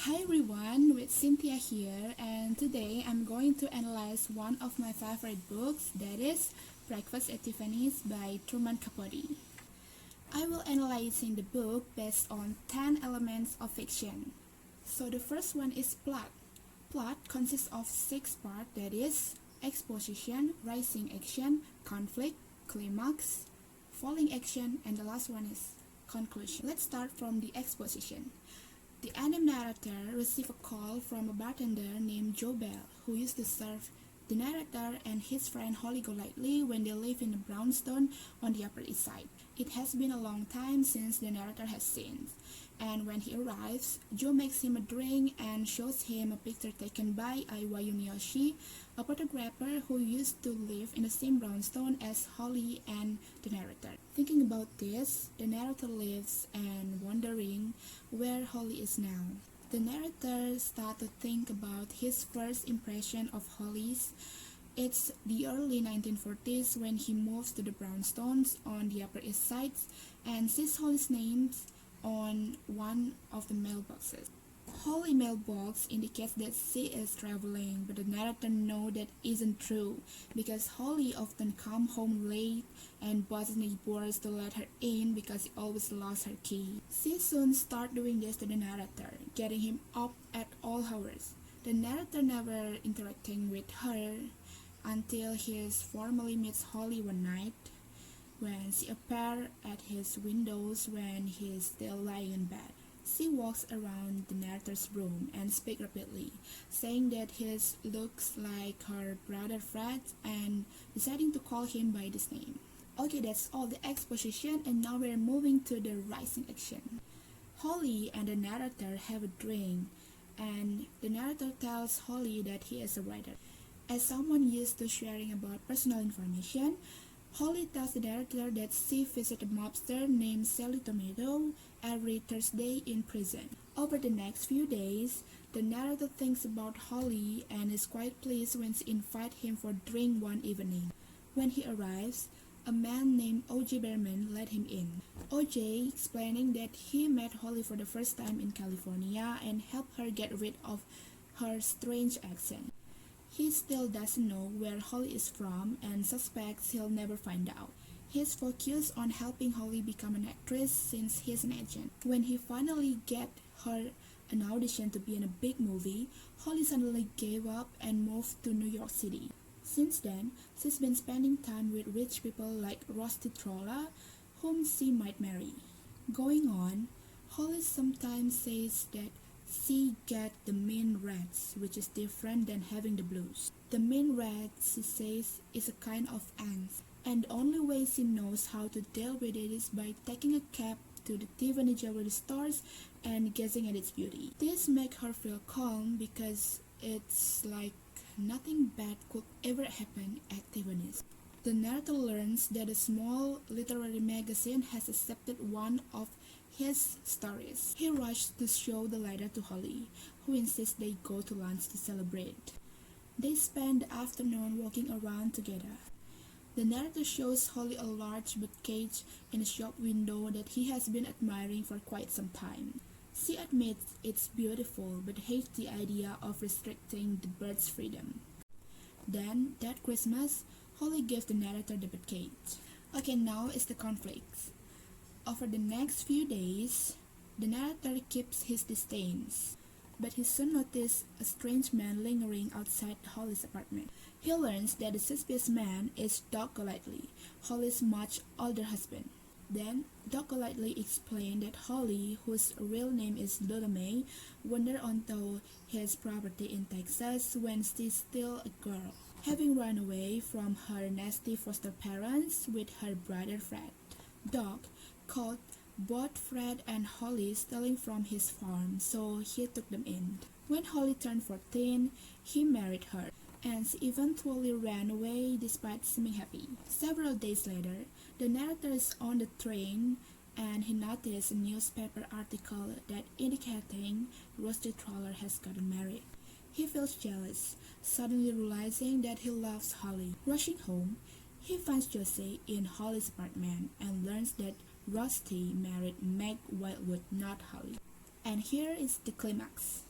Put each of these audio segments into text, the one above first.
Hi everyone, with Cynthia here, and today I'm going to analyze one of my favorite books, that is Breakfast at Tiffany's by Truman Capote. I will analyzing the book based on 10 elements of fiction. So the first one is plot. Plot consists of 6 parts, that is exposition, rising action, conflict, climax, falling action, and the last one is conclusion. Let's start from the exposition. The anime narrator received a call from a bartender named Joe Bell, who used to serve the narrator and his friend Holly Golightly when they lived in a brownstone on the Upper East Side. It has been a long time since the narrator has seen, and when he arrives, Joe makes him a drink and shows him a picture taken by Aiwa Yunioshi, a photographer who used to live in the same brownstone as Holly and the narrator. Thinking about this, the narrator lives and wondering where Holly is now. The narrator starts to think about his first impression of Holly's. It's the early 1940s when he moves to the brownstones on the Upper East Side and sees Holly's name on one of the mailboxes. Holly mailbox indicates that she is traveling, but the narrator knows that isn't true because Holly often comes home late and buzzes neighbors to let her in because she always lost her key. She soon starts doing this to the narrator, getting him up at all hours. The narrator never interacting with her until he formally meets Holly one night when she appears at his windows when he is still lying in bed. She walks around the narrator's room and speaks rapidly, saying that he looks like her brother Fred and deciding to call him by this name. Okay, that's all the exposition, and now we're moving to the rising action. Holly and the narrator have a drink, and the narrator tells Holly that he is a writer. As someone used to sharing about personal information, Holly tells the narrator that she visits a mobster named Sally Tomato every Thursday in prison. Over the next few days, the narrator thinks about Holly and is quite pleased when she invites him for a drink one evening. When he arrives, a man named O.J. Berman let him in. O.J. explaining that he met Holly for the first time in California and helped her get rid of her strange accent. He still doesn't know where Holly is from and suspects he'll never find out. He's focused on helping Holly become an actress since he's an agent. When he finally gets her an audition to be in a big movie, Holly suddenly gave up and moved to New York City. Since then, she's been spending time with rich people like Rusty Trolla, whom she might marry. Going on, Holly sometimes says that she got the mean rats, which is different than having the blues. The mean rats, she says, is a kind of ants, and the only way she knows how to deal with it is by taking a cab to the Tiffany jewelry stores and gazing at its beauty. This makes her feel calm because it's like nothing bad could ever happen at Tiffany's. The narrator learns that a small literary magazine has accepted one of his stories. He rushes to show the letter to Holly, who insists they go to lunch to celebrate. They spend the afternoon walking around together. The narrator shows Holly a large birdcage in a shop window that he has been admiring for quite some time. She admits it's beautiful but hates the idea of restricting the bird's freedom. Then, that Christmas, Holly gives the narrator the birdcage. Okay, now is the conflict. Over the next few days, the narrator keeps his distance, but he soon notices a strange man lingering outside Holly's apartment. He learns that the suspicious man is Doc Golightly, Holly's much older husband. Then, Doc Golightly explains that Holly, whose real name is Lola May, wandered onto his property in Texas when she's still a girl, having run away from her nasty foster parents with her brother Fred. Doc caught both Fred and Holly stealing from his farm, so he took them in. When Holly turned 14, he married her, and she eventually ran away despite seeming happy. Several days later, the narrator is on the train and he noticed a newspaper article that indicating Rusty Troller has gotten married. He feels jealous, suddenly realizing that he loves Holly. Rushing home, he finds Josie in Holly's apartment and learns that Rusty married Meg Wildwood, not Holly. And here is the climax.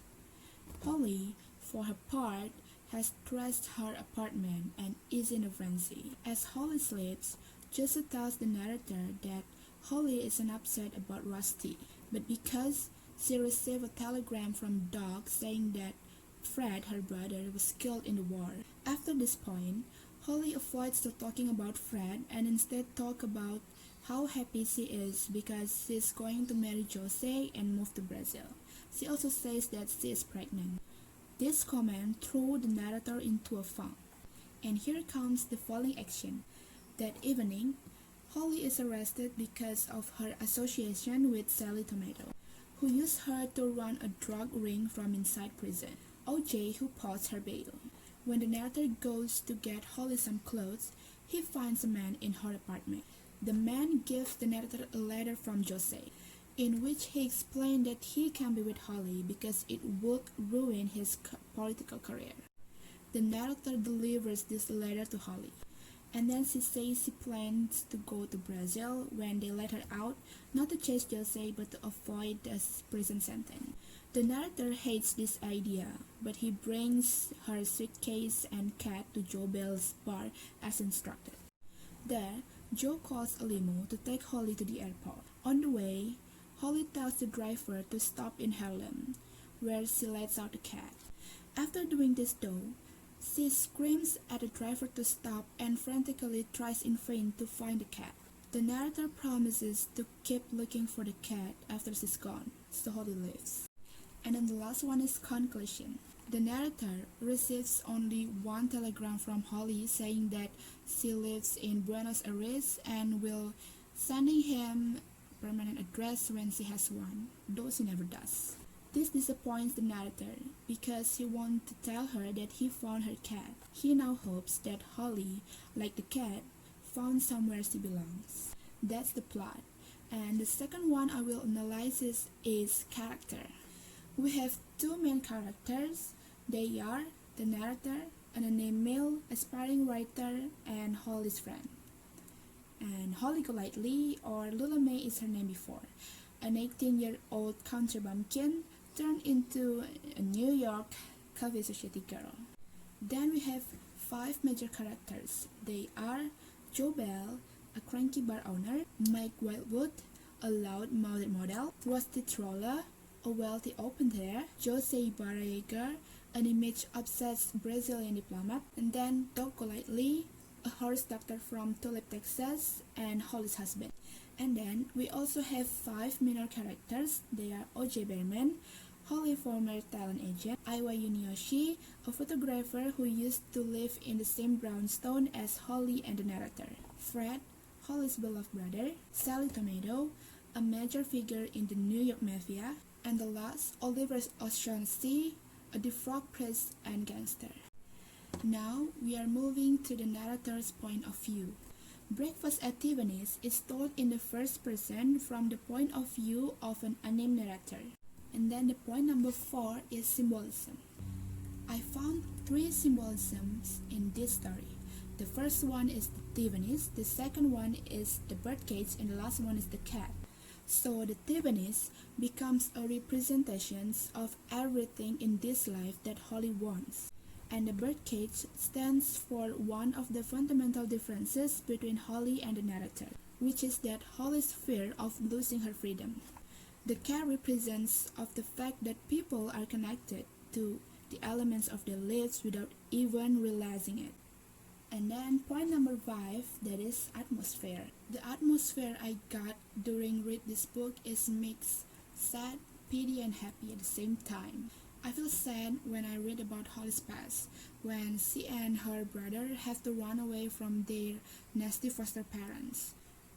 Holly, for her part, has trashed her apartment and is in a frenzy. As Holly sleeps, Josie tells the narrator that Holly isn't upset about Rusty, but because she received a telegram from Doc saying that Fred, her brother, was killed in the war. After this point, Holly avoids talking about Fred and instead talks about how happy she is because she's going to marry Jose and move to Brazil. She also says that she is pregnant. This comment threw the narrator into a funk. And here comes the falling action. That evening, Holly is arrested because of her association with Sally Tomato, who used her to run a drug ring from inside prison. OJ, who paused her bail. When the narrator goes to get Holly some clothes, he finds a man in her apartment. The man gives the narrator a letter from Jose, in which he explained that he can't be with Holly because it would ruin his political career. The narrator delivers this letter to Holly, and then she says she plans to go to Brazil when they let her out, not to chase Jose but to avoid a prison sentence. The narrator hates this idea, but he brings her suitcase and cat to Joe Bell's bar as instructed. There, Joe calls a limo to take Holly to the airport. On the way, Holly tells the driver to stop in Harlem, where she lets out the cat. After doing this though, she screams at the driver to stop and frantically tries in vain to find the cat. The narrator promises to keep looking for the cat after she's gone, so Holly leaves. And then the last one is conclusion. The narrator receives only one telegram from Holly saying that she lives in Buenos Aires and will sending him permanent address when she has one, though she never does. This disappoints the narrator because he wants to tell her that he found her cat. He now hopes that Holly, like the cat, found somewhere she belongs. That's the plot. And the second one I will analyze is character. We have two main characters. They are the narrator, an unnamed male aspiring writer, and Holly's friend. And Holly Golightly, or Lula May is her name before, an 18-year-old country bumpkin turned into a New York coffee society girl. Then we have five major characters. They are Joe Bell, a cranky bar owner, Mike Wildwood, a loud-mouthed model, Rusty Troller, a wealthy open-air, Jose Barreger, an image-obsessed Brazilian diplomat, and then Doc Golightly, a horse doctor from Tulip, Texas, and Holly's husband. And then we also have five minor characters. They are O.J. Behrman, Holly former talent agent, Iwa Yunioshi, a photographer who used to live in the same brownstone as Holly and the narrator, Fred, Holly's beloved brother, Sally Tomato, a major figure in the New York Mafia, and the last, Oliver O'Shaughnessy, a defrocked priest and gangster. Now we are moving to the narrator's point of view. Breakfast at Tiffany's is told in the first person from the point of view of an unnamed narrator. And then the point number 4 is symbolism. I found 3 symbolisms in this story. The first one is the Tiffany's, the second one is the birdcage, and the last one is the cat. So the Tiffany's becomes a representation of everything in this life that Holly wants. And the birdcage stands for one of the fundamental differences between Holly and the narrator, which is that Holly's fear of losing her freedom. The cat represents of the fact that people are connected to the elements of their lives without even realizing it. And then point number 5, that is atmosphere. The atmosphere I got during read this book is mixed sad, pity, and happy at the same time. I feel sad when I read about Holly's past, when she and her brother have to run away from their nasty foster parents.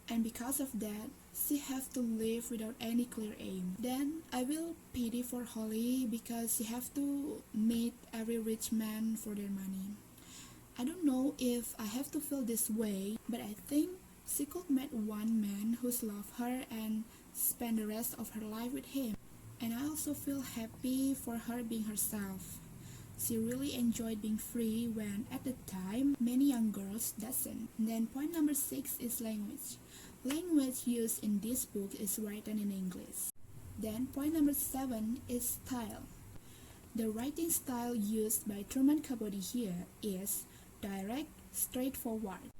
And because of that, she has to live without any clear aim. Then I will pity for Holly because she has to meet every rich man for their money. I don't know if I have to feel this way, but I think she could meet one man who's loved her and spend the rest of her life with him. And I also feel happy for her being herself. She really enjoyed being free when at the time many young girls doesn't. And then point number 6 is language. Language used in this book is written in English. Then point number 7 is style. The writing style used by Truman Capote here is direct, straightforward.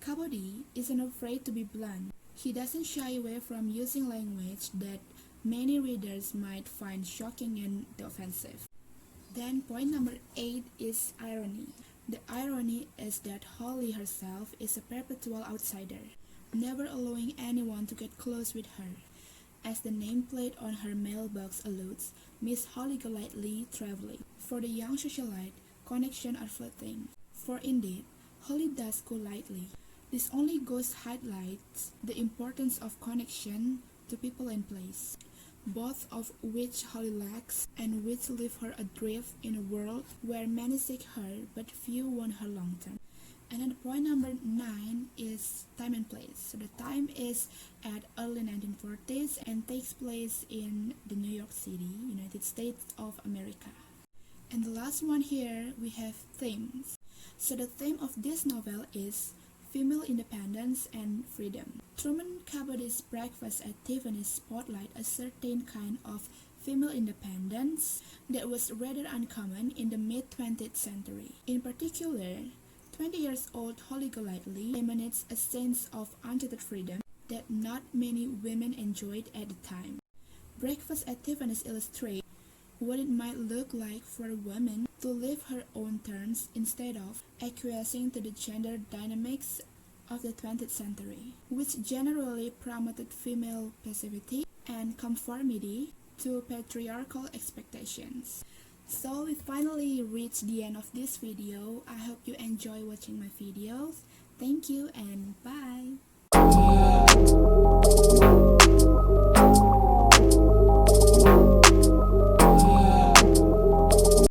Capote isn't afraid to be blunt. He doesn't shy away from using language that many readers might find shocking and offensive. Then point number 8 is irony. The irony is that Holly herself is a perpetual outsider, never allowing anyone to get close with her. As the nameplate on her mailbox alludes, Miss Holly Golightly traveling. For the young socialite, connections are fleeting. For indeed, Holly does go lightly. This only goes highlights the importance of connection to people and place, both of which Holly lacks and which leave her adrift in a world where many seek her but few want her long term. And then point number 9 is time and place. So the time is at early 1940s and takes place in the New York City, United States of America. And the last one here, we have themes. So the theme of this novel is female independence and freedom. Truman Capote's Breakfast at Tiffany's spotlight a certain kind of female independence that was rather uncommon in the mid-20th century. In particular, 20-year-old Holly Golightly emanates a sense of untethered freedom that not many women enjoyed at the time. Breakfast at Tiffany's illustrates what it might look like for a woman to live her own terms instead of acquiescing to the gender dynamics of the 20th century, which generally promoted female passivity and conformity to patriarchal expectations. So we finally reached the end of this video. I hope you enjoy watching my videos. Thank you and bye!